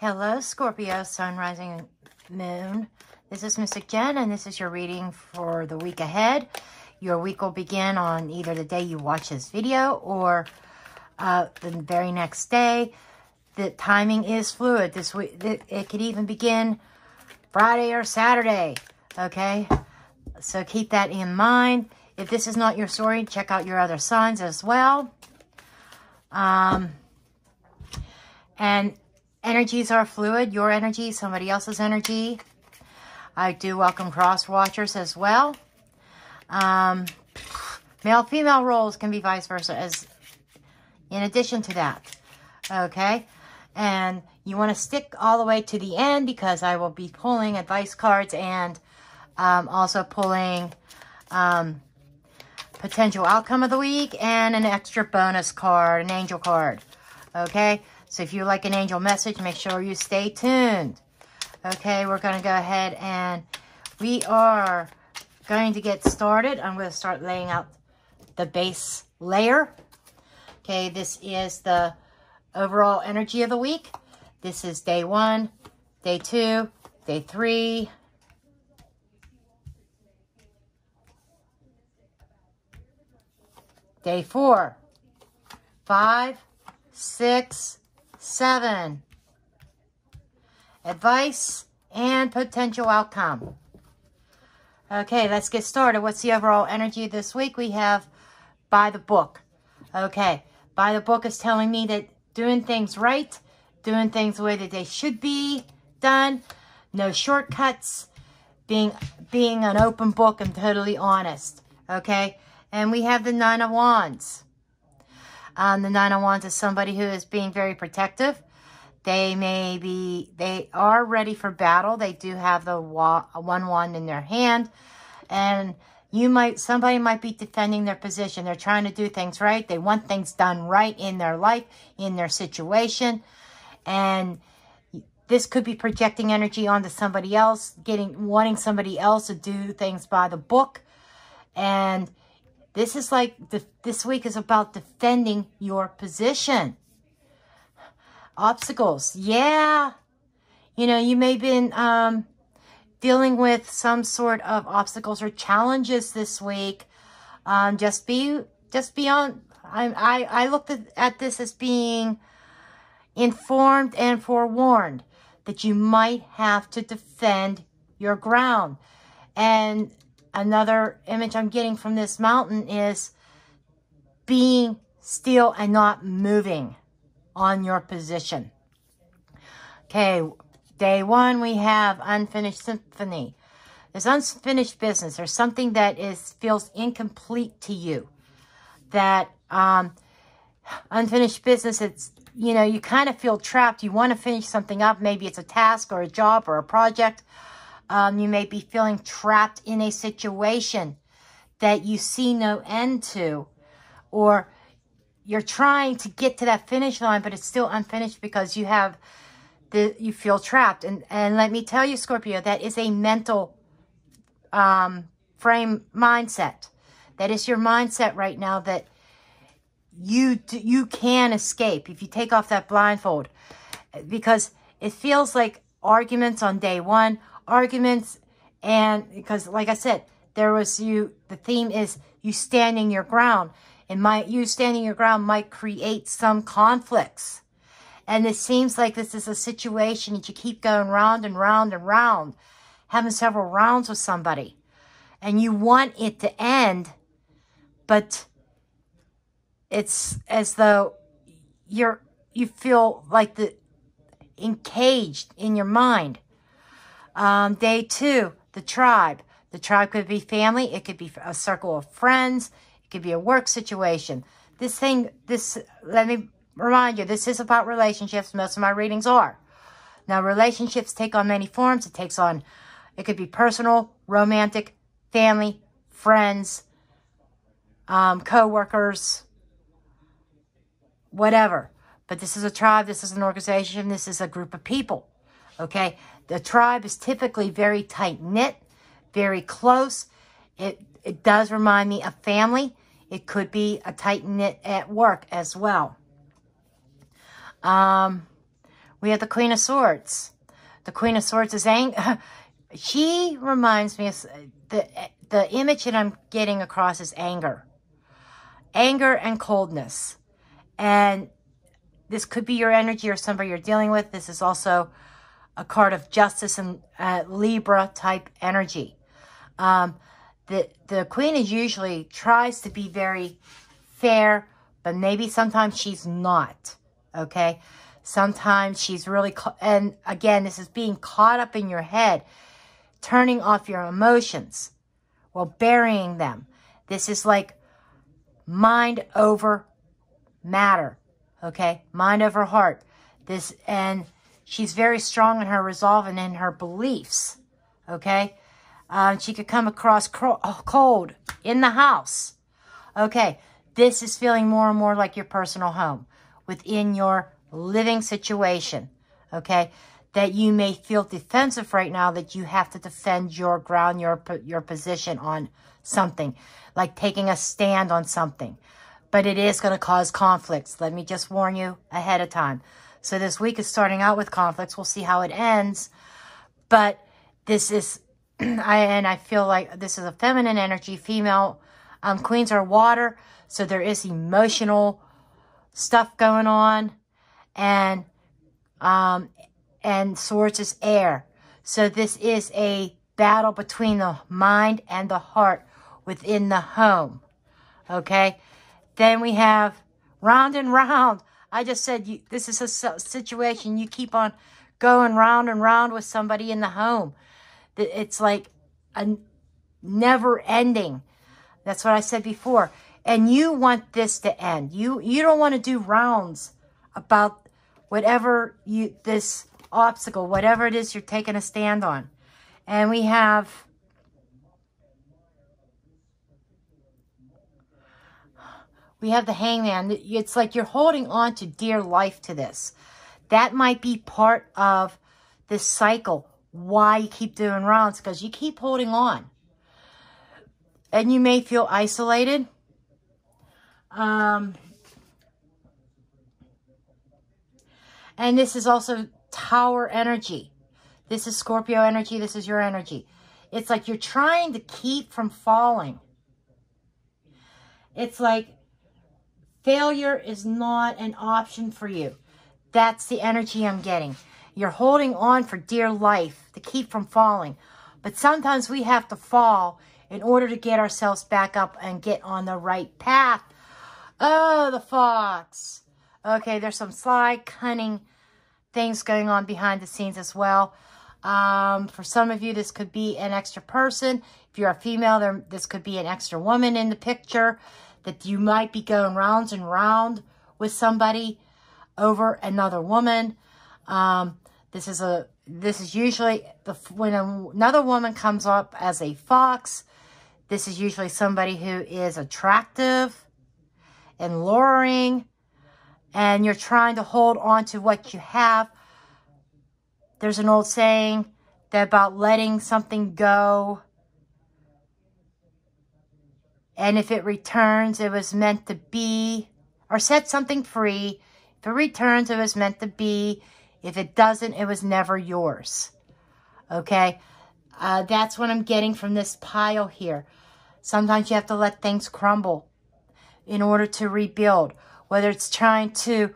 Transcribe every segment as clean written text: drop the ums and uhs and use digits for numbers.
Hello, Scorpio, Sun, Rising, Moon. This is Mystic Jen, and this is your reading for the week ahead. Your week will begin on either the day you watch this video or the very next day. The timing is fluid. This week, it could even begin Friday or Saturday, okay? So keep that in mind. If this is not your story, check out your other signs as well. And energies are fluid. Your energy, somebody else's energy. I do welcome cross watchers as well. Male-female roles can be vice versa as in addition to that. Okay? And you want to stick all the way to the end because I will be pulling advice cards and also pulling potential outcome of the week and an extra bonus card, an angel card. Okay? So if you like an angel message, make sure you stay tuned. Okay, we're going to go ahead and we are going to get started. I'm going to start laying out the base layer. Okay, this is the overall energy of the week. This is day 1, day 2, day 3. Day 4, 5, 6, 7. Advice and potential outcome. Okay, let's get started. What's the overall energy this week? We have by the book. Okay, by the book is telling me that doing things right, doing things the way that they should be done, no shortcuts, being an open book and totally honest. Okay, and we have the Nine of Wands. The Nine of Wands is somebody who is being very protective. They are ready for battle. They do have the one wand in their hand. And somebody might be defending their position. They're trying to do things right. They want things done right in their life, in their situation. And this could be projecting energy onto somebody else, wanting somebody else to do things by the book. And this is like, this week is about defending your position. Obstacles. Yeah. You know, you may have been dealing with some sort of obstacles or challenges this week. Just be on. I looked at this as being informed and forewarned that you might have to defend your ground. And another image I'm getting from this mountain is being still and not moving on your position. Okay, day 1 we have unfinished symphony. There's unfinished business. There's something that feels incomplete to you. That unfinished business, it's, you know, you kind of feel trapped. You want to finish something up. Maybe it's a task or a job or a project. You may be feeling trapped in a situation that you see no end to, or you're trying to get to that finish line, but it's still unfinished because you feel trapped. And let me tell you, Scorpio, that is a mental frame mindset. That is your mindset right now, that you can escape if you take off that blindfold, because it feels like arguments on day 1. Arguments, and because like I said, the theme is you standing your ground, and you standing your ground might create some conflicts. And it seems like this is a situation that you keep going round and round and round, having several rounds with somebody, and you want it to end, but it's as though you feel like encaged in your mind. Day 2, the tribe. The tribe could be family. It could be a circle of friends. It could be a work situation. Let me remind you, this is about relationships. Most of my readings are. Now, relationships take on many forms. It could be personal, romantic, family, friends, co-workers, whatever. But this is a tribe. This is an organization. This is a group of people. Okay? The tribe is typically very tight-knit, very close. It does remind me of family. It could be a tight-knit at work as well. We have the Queen of Swords. The Queen of Swords is she reminds me of the image that I'm getting across is anger. Anger and coldness. And this could be your energy or somebody you're dealing with. This is also a card of justice and Libra type energy. The Queen is usually tries to be very fair, but maybe sometimes she's not. Okay? Sometimes she's really, and again, this is being caught up in your head, turning off your emotions, well, burying them. This is like mind over matter, okay? Mind over heart. And she's very strong in her resolve and in her beliefs, okay? She could come across cold in the house, okay? This is feeling more and more like your personal home within your living situation, okay? That you may feel defensive right now, that you have to defend your ground, your position on something, like taking a stand on something. But it is going to cause conflicts. Let me just warn you ahead of time. So this week is starting out with conflicts. We'll see how it ends. But this is, I feel like this is a feminine energy. Female queens are water, so there is emotional stuff going on. And swords is air. So this is a battle between the mind and the heart within the home. Okay? Then we have round and round. I just said this is a situation you keep on going round and round with somebody in the home. It's like a never ending. That's what I said before. And you want this to end. You don't want to do rounds about whatever this obstacle, whatever it is you're taking a stand on. And we have the Hangman. It's like you're holding on to dear life to this. That might be part of this cycle. Why you keep doing rounds, because you keep holding on. And you may feel isolated. And this is also Tower energy. This is Scorpio energy. This is your energy. It's like you're trying to keep from falling. It's like failure is not an option for you. That's the energy I'm getting. You're holding on for dear life to keep from falling. But sometimes we have to fall in order to get ourselves back up and get on the right path. Oh, the fox. Okay, there's some sly, cunning things going on behind the scenes as well. For some of you, this could be an extra person. If you're a female, this could be an extra woman in the picture, that you might be going rounds and round with somebody over another woman. This is usually when another woman comes up as a fox. This is usually somebody who is attractive and luring, and you're trying to hold on to what you have. There's an old saying that about letting something go, and if it returns, it was meant to be, or set something free. If it returns, it was meant to be. If it doesn't, it was never yours. Okay? That's what I'm getting from this pile here. Sometimes you have to let things crumble in order to rebuild. Whether it's trying to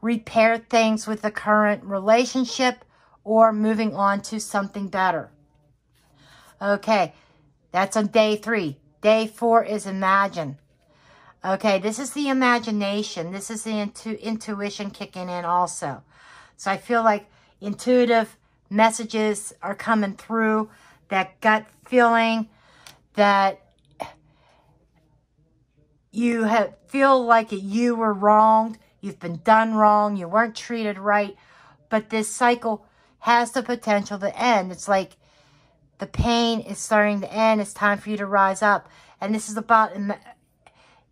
repair things with the current relationship or moving on to something better. Okay, that's on day 3. Day 4 is imagine. Okay, this is the imagination. This is the intuition kicking in also. So I feel like intuitive messages are coming through. That gut feeling that you feel like you were wronged. You've been done wrong. You weren't treated right. But this cycle has the potential to end. It's like the pain is starting to end. It's time for you to rise up. And this is about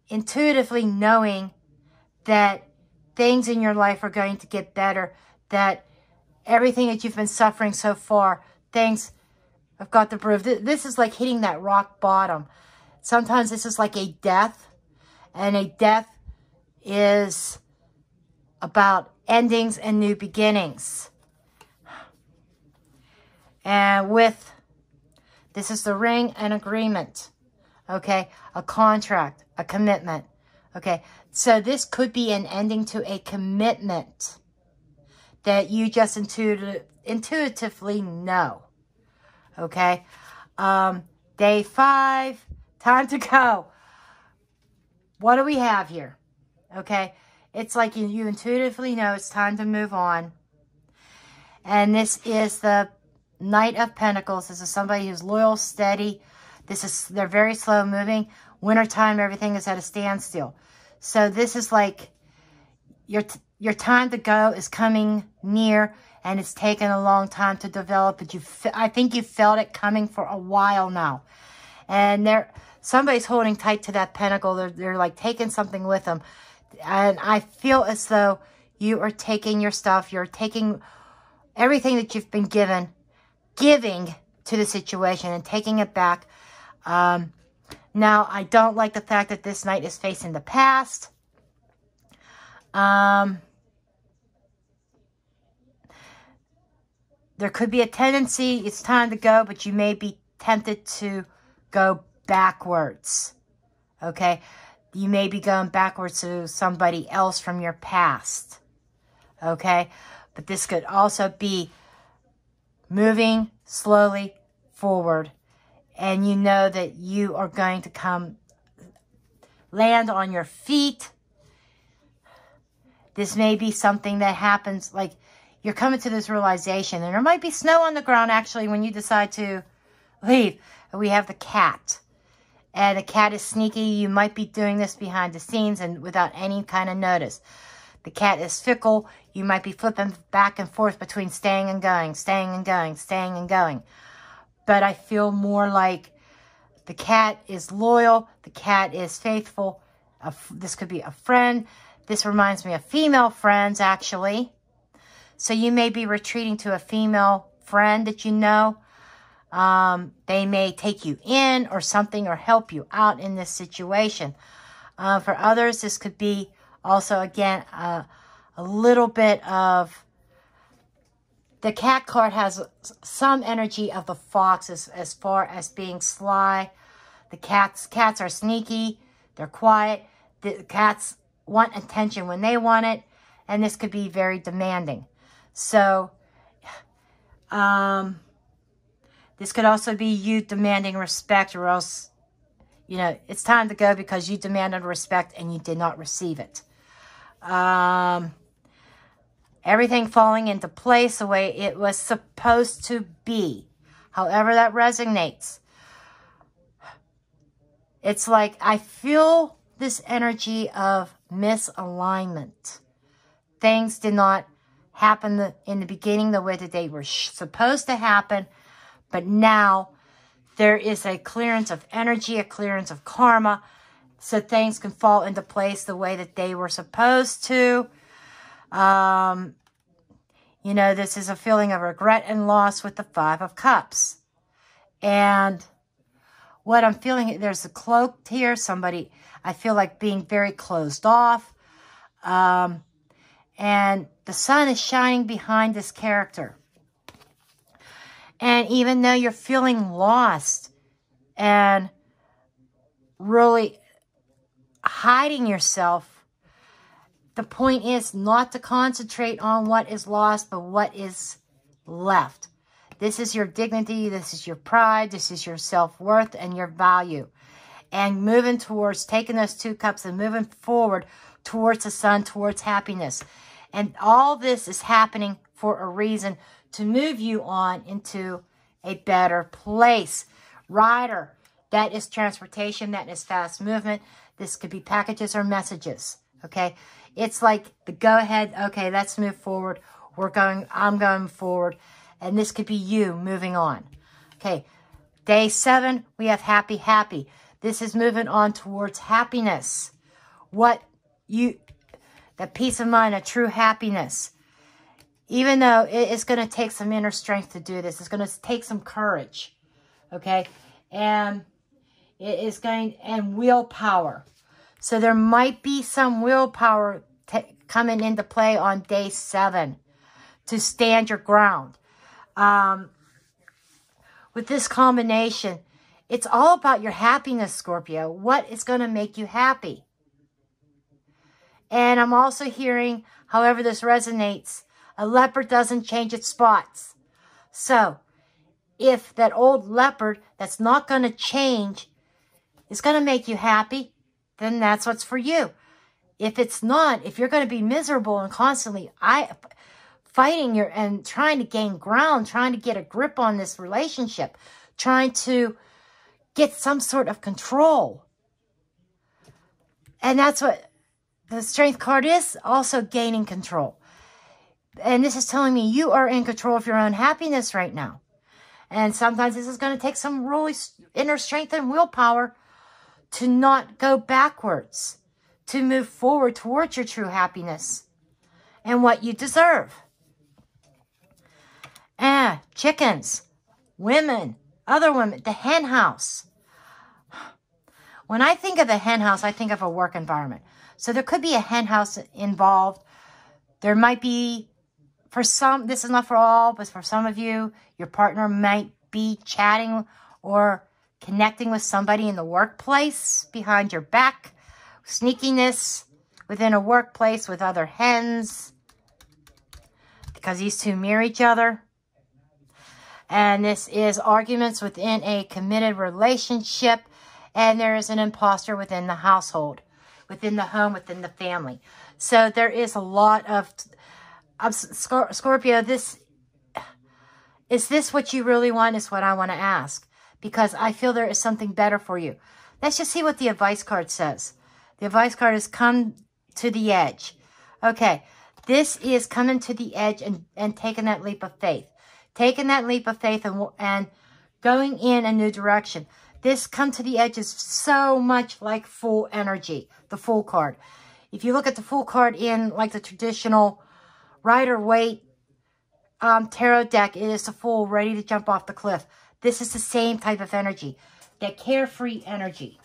intuitively knowing that things in your life are going to get better. That everything that you've been suffering so far, things have got to prove. This is like hitting that rock bottom. Sometimes this is like a death. And a death is about endings and new beginnings. And with, this is the ring, an agreement, okay? A contract, a commitment, okay? So this could be an ending to a commitment that you just intuitively know, okay? Day 5, time to go. What do we have here? Okay, it's like you intuitively know it's time to move on. And this is the Knight of Pentacles. This is somebody who's loyal, steady. They're very slow moving. Wintertime, everything is at a standstill. So this is like your time to go is coming near, and it's taken a long time to develop. But I think you felt it coming for a while now. And somebody's holding tight to that pentacle. They're like taking something with them. And I feel as though you are taking your stuff. You're taking everything that you've been giving to the situation and taking it back. Now, I don't like the fact that this Knight is facing the past. There could be a tendency, it's time to go, but you may be tempted to go backwards. Okay? You may be going backwards to somebody else from your past. Okay? But this could also be moving slowly forward. And you know that you are going to land on your feet. This may be something that happens, like you're coming to this realization. And there might be snow on the ground, actually, when you decide to leave. And we have the cat. And the cat is sneaky. You might be doing this behind the scenes and without any kind of notice. The cat is fickle. You might be flipping back and forth between staying and going, staying and going, staying and going. But I feel more like the cat is loyal. The cat is faithful. This could be a friend. This reminds me of female friends, actually. So you may be retreating to a female friend that you know. They may take you in or something or help you out in this situation. For others, this could be also, again, a little bit of... The cat card has some energy of the fox as far as being sly. The cats are sneaky. They're quiet. The cats want attention when they want it. And this could be very demanding. So, this could also be you demanding respect, or else, you know, it's time to go because you demanded respect and you did not receive it. Everything falling into place the way it was supposed to be. However that resonates. It's like I feel this energy of misalignment. Things did not happen in the beginning the way that they were supposed to happen. But now there is a clearance of energy, a clearance of karma. So things can fall into place the way that they were supposed to. You know, this is a feeling of regret and loss with the 5 of Cups. And what I'm feeling, there's a cloak here. Somebody, I feel like being very closed off. And the sun is shining behind this character. And even though you're feeling lost and really hiding yourself, the point is not to concentrate on what is lost, but what is left. This is your dignity, this is your pride, this is your self-worth and your value. And moving towards, taking those 2 cups and moving forward towards the sun, towards happiness. And all this is happening for a reason, to move you on into a better place. Rider, that is transportation, that is fast movement. This could be packages or messages, okay? It's like the go ahead, okay, let's move forward. I'm going forward. And this could be you moving on. Okay, day 7, we have happy, happy. This is moving on towards happiness. That peace of mind, a true happiness. Even though it's going to take some inner strength to do this. It's going to take some courage. Okay, and it is going, and willpower. So there might be some willpower coming into play on day 7 to stand your ground. With this combination, it's all about your happiness, Scorpio. What is going to make you happy? And I'm also hearing, however this resonates, a leopard doesn't change its spots. So, if that old leopard that's not going to change is going to make you happy, then that's what's for you. If it's not, if you're going to be miserable and constantly fighting and trying to gain ground, trying to get a grip on this relationship, trying to get some sort of control. And that's what the Strength card is, also gaining control. And this is telling me you are in control of your own happiness right now. And sometimes this is going to take some really inner strength and willpower to not go backwards, to move forward towards your true happiness and what you deserve. Chickens, women, other women, the hen house. When I think of the hen house, I think of a work environment. So there could be a hen house involved. There might be, for some, this is not for all, but for some of you, your partner might be chatting or connecting with somebody in the workplace behind your back. Sneakiness within a workplace with other hens, because these two mirror each other. And this is arguments within a committed relationship. And there is an imposter within the household, within the home, within the family. So there is a lot of Scorpio, is this what you really want, is what I want to ask. Because I feel there is something better for you. Let's just see what the advice card says. The advice card is come to the edge. Okay, this is coming to the edge and taking that leap of faith. Taking that leap of faith and going in a new direction. This come to the edge is so much like full energy, the Fool card. If you look at the Fool card in like the traditional Rider-Waite tarot deck, it is the Fool ready to jump off the cliff. This is the same type of energy, that carefree energy,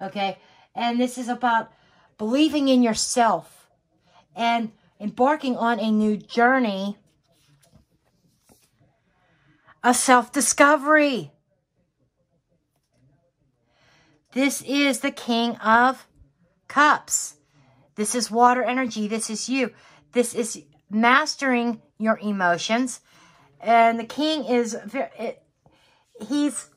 okay? And this is about believing in yourself and embarking on a new journey of self-discovery. This is the King of Cups. This is water energy. This is you. This is mastering your emotions. And the King is, he's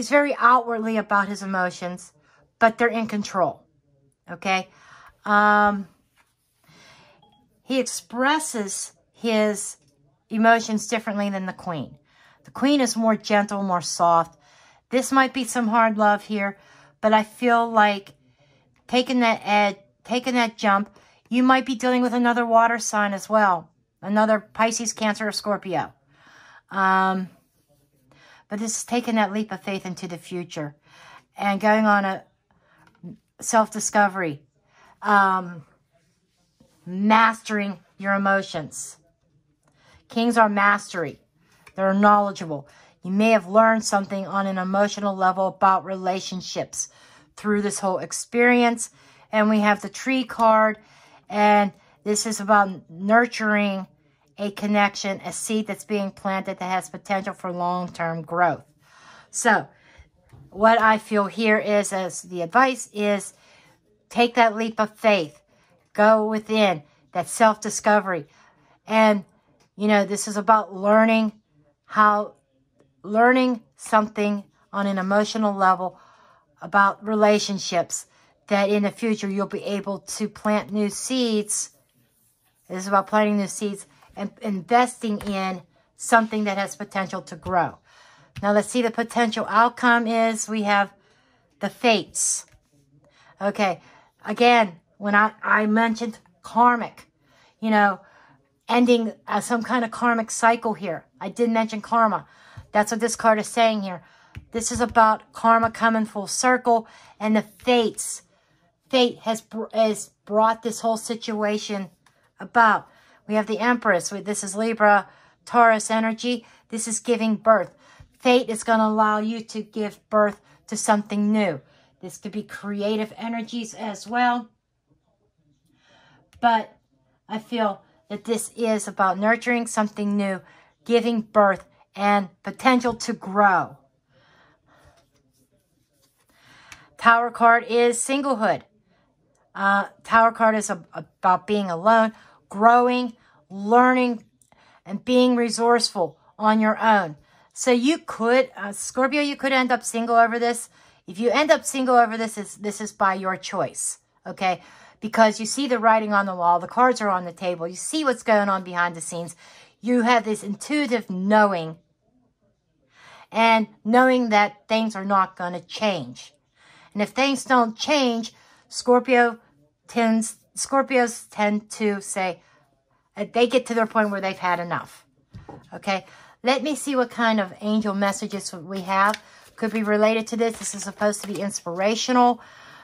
very outwardly about his emotions, but they're in control. Okay? He expresses his emotions differently than the Queen. The Queen is more gentle, more soft. This might be some hard love here, but I feel like taking that jump, you might be dealing with another water sign as well. Another Pisces, Cancer, or Scorpio. But this is taking that leap of faith into the future and going on a self-discovery, mastering your emotions. Kings are mastery. They're knowledgeable. You may have learned something on an emotional level about relationships through this whole experience. And we have the Tree card, and this is about nurturing a connection, a seed that's being planted that has potential for long-term growth. So, what I feel here is, as the advice is, take that leap of faith. Go within, that self-discovery. And, you know, this is about learning something on an emotional level about relationships, that in the future you'll be able to plant new seeds. This is about planting new seeds and investing in something that has potential to grow. Now let's see the potential outcome is, we have the Fates. Okay, again, when I mentioned karmic, you know, ending some kind of karmic cycle here. I did mention karma. That's what this card is saying here. This is about karma coming full circle, and the Fates. Fate has brought this whole situation about. We have the Empress. This is Libra, Taurus energy. This is giving birth. Fate is going to allow you to give birth to something new. This could be creative energies as well. But I feel that this is about nurturing something new, giving birth, and potential to grow. Tower card is singlehood. Tower card is about being alone, growing, learning, and being resourceful on your own. So you could, Scorpio, you could end up single over this. If you end up single over this, this is by your choice, okay? Because you see the writing on the wall, the cards are on the table, you see what's going on behind the scenes. You have this intuitive knowing, and knowing that things are not going to change. And if things don't change, Scorpios tend to say, they get to their point where they've had enough. Okay, let me see what kind of angel messages we have. Could be related to this. This is supposed to be inspirational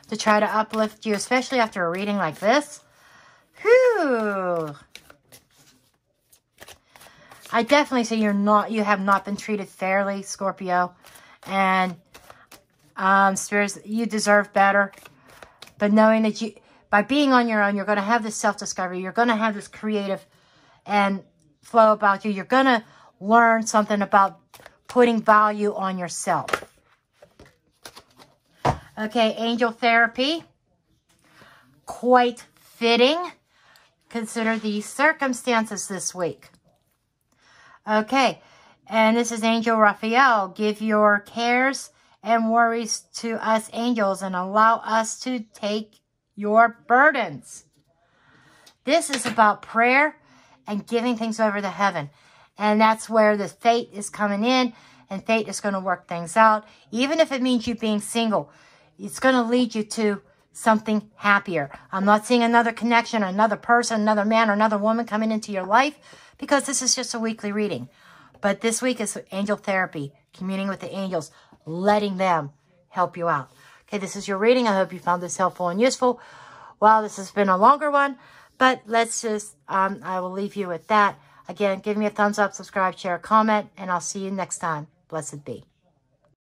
to try to uplift you, especially after a reading like this. Whew. I definitely say you have not been treated fairly, Scorpio. And spirits, you deserve better. But knowing that by being on your own, you're going to have this self-discovery. You're going to have this creative and flow about you. You're going to learn something about putting value on yourself. Okay, angel therapy. Quite fitting. Consider the circumstances this week. Okay, and this is Angel Raphael. Give your cares and worries to us angels and allow us to take your burdens. This is about prayer and giving things over to heaven. And that's where the fate is coming in, and fate is going to work things out. Even if it means you being single, it's going to lead you to something happier. I'm not seeing another connection, another person, another man, or another woman coming into your life, because this is just a weekly reading. But this week is angel therapy, communing with the angels, letting them help you out. Okay, this is your reading. I hope you found this helpful and useful. Well, this has been a longer one, but let's just, I will leave you with that. Again, give me a thumbs up, subscribe, share, comment, and I'll see you next time. Blessed be.